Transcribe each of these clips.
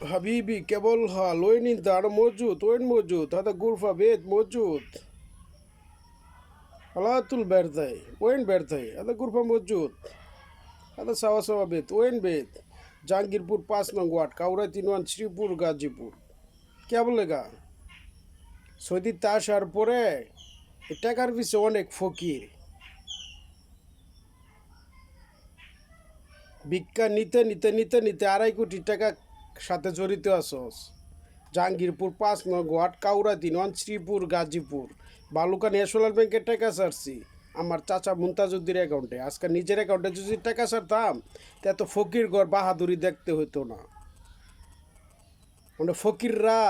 حبيبي قبلها وين انت انا موجود وين موجود هذا غرفة بيت موجود على طول بيرتاي وين بيرتاي هذا غرفة موجود هذا سوا سوا بيت وين بيت জাহাঙ্গীরপুর 5 নং ওয়ার্ড কাউরা 3 শ্রীপুর গাজীপুর কে বলেগা সৌদিতে আসার পরে এই টাকার পিছে অনেক ফকির ভিক্ষা নিতে নিতে নিতে নিতে 2.5 কোটি টাকা সাথে জড়িত আছস জাহাঙ্গীরপুর 5 নং ওয়ার্ড কাউরা 3 শ্রীপুর গাজীপুর বালুকা ন্যাশনাল ব্যাংকের টাকা ছাড়ছি আমার চাচা মুমতাজউদ্দিনের অ্যাকাউন্টে আজকে নিজের অ্যাকাউন্টে যদি টাকা ছাড়তাম তা এত ফকির ঘর বাহাদুরি দেখতে হতো না মানে ফকিররা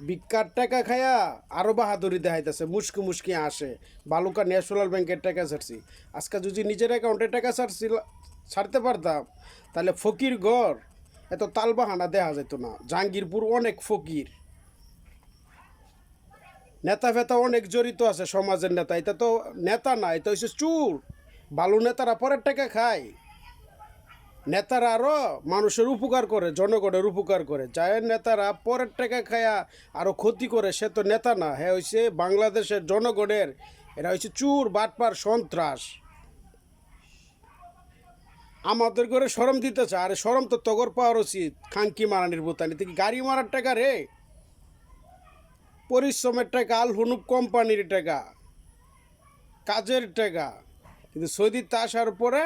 ভিক্ষার টাকা খায়া আরও বাহাদুরি দেখাইতেছে মুশকি মুশকি আসে বালুকা ন্যাশনাল ব্যাংকের টাকা ছাড়ছি আজকে যদি নিজের অ্যাকাউন্টে টাকা ছাড়তে পারতাম তাহলে ফকির ঘর এত তালবাহানা দেখা যেত না জাহাঙ্গীরপুর অনেক ফকির নেতা ফেতা অনেক জড়িত আছে সমাজের নেতা এটা তো নেতা না এটা হচ্ছে চুর ভালো নেতারা পরের টাকা খায় নেতারা আরও মানুষের উপকার করে জনগণের উপকার করে যায়ের নেতারা পরের টাকা খায়া আরও ক্ষতি করে সে তো নেতা না হ্যাঁ হচ্ছে বাংলাদেশের জনগণের এরা হচ্ছে চুর বাটপার সন্ত্রাস আমাদের ঘরে শরম দিতেছে আরে শরম তো তগর পাওয়ার উচিত খাঙ্কি মারানির বোতানি থেকে গাড়ি মারার টাকা রে পরিশ্রমের টাকা আল হুনুব কোম্পানির টাকা কাজের টাকা কিন্তু সৌদিতে আসার পরে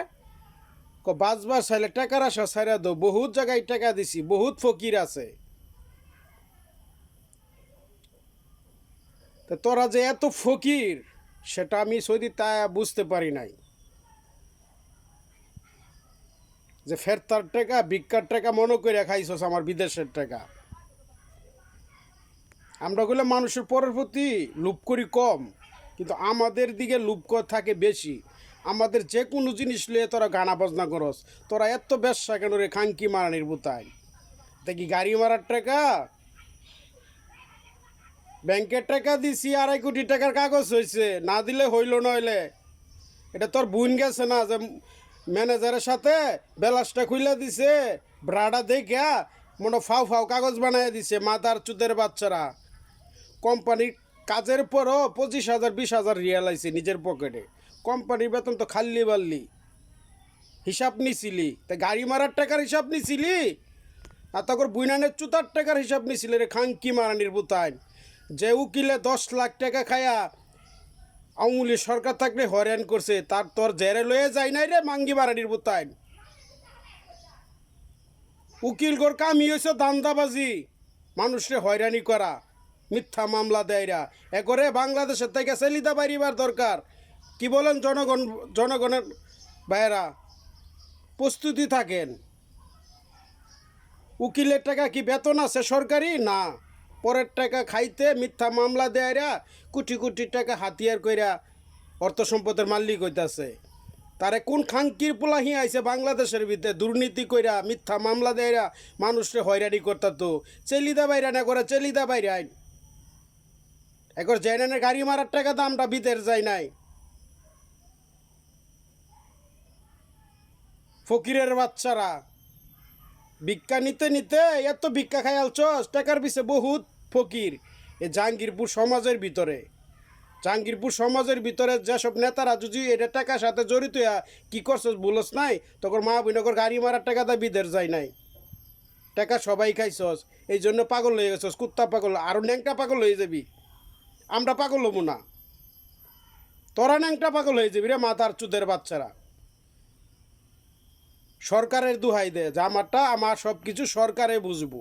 বাজবার চাইলে টাকার আশা ছাড়া দো বহুত জায়গায় টাকা দিছি বহুত ফকির আছে তা তোরা যে এত ফকির সেটা আমি সৌদিতে বুঝতে পারি নাই যে ফেরতার টাকা ভিক্ষার টাকা মনে করে খাইছস আমার বিদেশের টাকা আমরা গুলো মানুষের পরের প্রতি লোভ করি কম কিন্তু আমাদের দিকে লোভ থাকে বেশি আমাদের যে কোনো জিনিস লিয়ে তোরা গানা বাজনা করস তোরা এত ব্যবসা কেন রে খাঙ্কি মারানির বুতায় দেখি গাড়ি মারার টাকা ব্যাংকের টাকা দিছি 2.5 কোটি টাকার কাগজ হয়েছে না দিলে হইল নইলে এটা তোর বোন গেছে না যে ম্যানেজারের সাথে বেলাসটা খুলে দিছে ব্রাডা দেখা মনে ফাও ফাও কাগজ বানাই দিছে মাদার চুদের বাচ্চারা কোম্পানির কাজের পরও 25,000 20,000 রিয়াল আইছে নিজের পকেটে কোম্পানির বেতন তো খাল্লি বাল্লি হিসাব নিছিলি তা গাড়ি মারার টাকার হিসাব নিছিলি আর তখন বুইনানের চুতার টাকার হিসাব নিছিলি রে খাঙ্কি মারানির বুতাইন যে উকিলে 10 লাখ টাকা খায়া আওয়ামী সরকার থাকলে হয়রান করছে তার তোর জেরে লয়ে যায় নাই রে মাঙ্গি মারানির বুতাইন উকিল গোর কামই হয়েছে দান্দাবাজি মানুষরে হয়রানি করা মিথ্যা মামলা দেয়রা একরে বাংলাদেশের থেকে সেলিদা বাইরিবার দরকার কি বলেন জনগণের ভাইয়েরা প্রস্তুতি থাকেন উকিলের টাকা কি বেতন আছে সরকারি না পরের টাকা খাইতে মিথ্যা মামলা দেয়রা কোটি কোটি টাকা হাতিয়ার কইরা অর্থ সম্পদের মালিক হইতাছে তারে কোন খাঙ্কির পোলাহি আইছে বাংলাদেশের ভিতরে দুর্নীতি কইরা মিথ্যা মামলা দেয়রা মানুষরে হয়রানি করতাতো চেলিদা বাইরা না করে চেলিদা বাইরে আইন একর জেনানের গাড়ি মারার টাকা দামটা ভিতর যায় নাই ফকিরের বাচ্চারা ভিক্ষা নিতে নিতে এত ভিক্ষা খাই আলছস টাকার পিছে বহুত ফকির এ জাহাঙ্গীরপুর সমাজের ভিতরে যেসব নেতারা যদি এটা টাকার সাথে জড়িত কি করছস বলস নাই তখন মা বোনগর গাড়ি মারার টাকা দা বিদের যায় নাই টাকা সবাই খাইছস এই জন্য পাগল হয়ে গেছস কুত্তা পাগল আরও ন্যাংটা পাগল হয়ে যাবি আমরা পাগল হবো না তোরা ন্যাংটা পাগল হয়ে যাবি রে মাথার চুদের বাচ্চারা সরকারের দুহাই দে যে আমারটা আমার সব কিছু সরকারে বুঝবো